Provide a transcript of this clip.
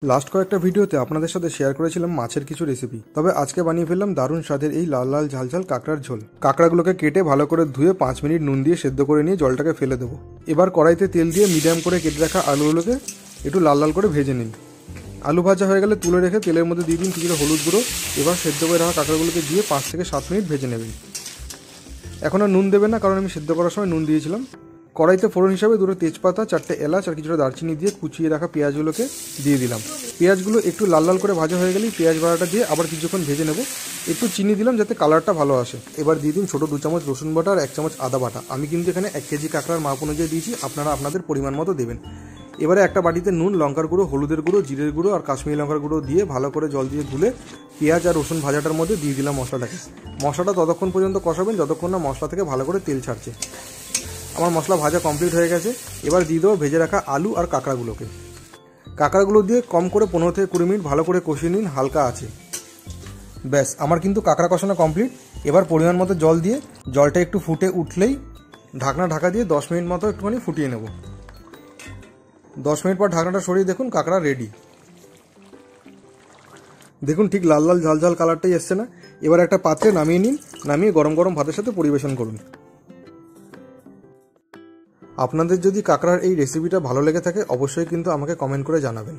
Last কয়েকটা ভিডিওতে আপনাদের সাথে শেয়ার করেছিলাম মাছের কিছু রেসিপি। তবে আজকে বানিয়ে ফেললাম দারুণ স্বাদের এই লাল লাল ঝাল ঝাল কাঁকড়ার ঝোল। কাঁকড়াগুলোকে কেটে ভালো করে ধুয়ে 5 মিনিট নুন দিয়ে সেদ্ধ করে নিয়ে জলটাকে ফেলে দেবো। এবার কড়াইতে তেল দিয়ে মিডিয়াম করে কেটে রাখা আলুগুলোকে একটু লাল লাল করে ভেজে নিন। আলু ভাজা হয়ে গেলে তুলে রেখে তেলের মধ্যে দিয়ে দিন কিছুটা হলুদ গুঁড়ো। এবার সেদ্ধ করে রাখা কাঁকড়াগুলোকে দিয়ে 5 থেকে 7 মিনিট ভেজে নেবেন। এখন আর নুন দেবেন না, কারণ আমি সেদ্ধ করার সময় নুন দিয়েছিলাম। কড়াইতে ফোড়ন হিসাবে 2টো তেজপাতা, 4টে এলাচ আর কিছুটা দারচিনি দিয়ে কুচিয়ে রাখা পেঁয়াজগুলোকে দিয়ে দিলাম। পেঁয়াজগুলো একটু লাল লাল করে ভাজা হয়ে গেলেই পেঁয়াজ বাটাটা দিয়ে আবার কিছুক্ষণ ভেজে নেব। একটু চিনি দিলাম যাতে কালারটা ভালো আসে। এবার দিয়ে দিন ছোটো 2 চামচ রসুন বাটা আর 1 চামচ আদা বাটা। আমি কিন্তু এখানে 1 কেজি কাঁকড়ার মাপ অনুযায়ী দিয়েছি, আপনারা আপনাদের পরিমাণ মতো দেবেন। এবারে একটা বাটিতে নুন, লঙ্কার গুঁড়ো, হলুদের গুঁড়ো, জিরের গুঁড়ো আর কাশ্মীরি লঙ্কার গুঁড়ো দিয়ে ভালো করে জল দিয়ে ধুলে পেঁয়াজ আর রসুন ভাজাটার মধ্যে দিয়ে দিলাম মশলাটাকে। মশলাটা ততক্ষণ পর্যন্ত কষাবেন যতক্ষণ না মশলা থেকে ভালো করে তেল ছাড়ছে। আমার মশলা ভাজা কমপ্লিট হয়ে গেছে। এবার দিয়ে দেবো ভেজে রাখা আলু আর কাঁকড়াগুলোকে। কাঁকড়াগুলো দিয়ে কম করে 15 থেকে 20 মিনিট ভালো করে কষিয়ে নিন হালকা আছে। ব্যাস, আমার কিন্তু কাঁকড়া কষানো কমপ্লিট। এবার পরিমাণ মতো জল দিয়ে জলটা একটু ফুটে উঠলেই ঢাকনা ঢাকা দিয়ে 10 মিনিট মতো একটুখানি ফুটিয়ে নেব। 10 মিনিট পর ঢাকনাটা সরিয়ে দেখুন কাঁকড়া রেডি। দেখুন ঠিক লাল লাল ঝাল ঝাল কালারটাই এসছে না? এবার একটা পাত্রে নামিয়ে নিন, নামিয়ে গরম গরম ভাতের সাথে পরিবেশন করুন। আপনাদের যদি কাঁকড়ার এই রেসিপিটা ভালো লেগে থাকে অবশ্যই কিন্তু আমাকে কমেন্ট করে জানাবেন।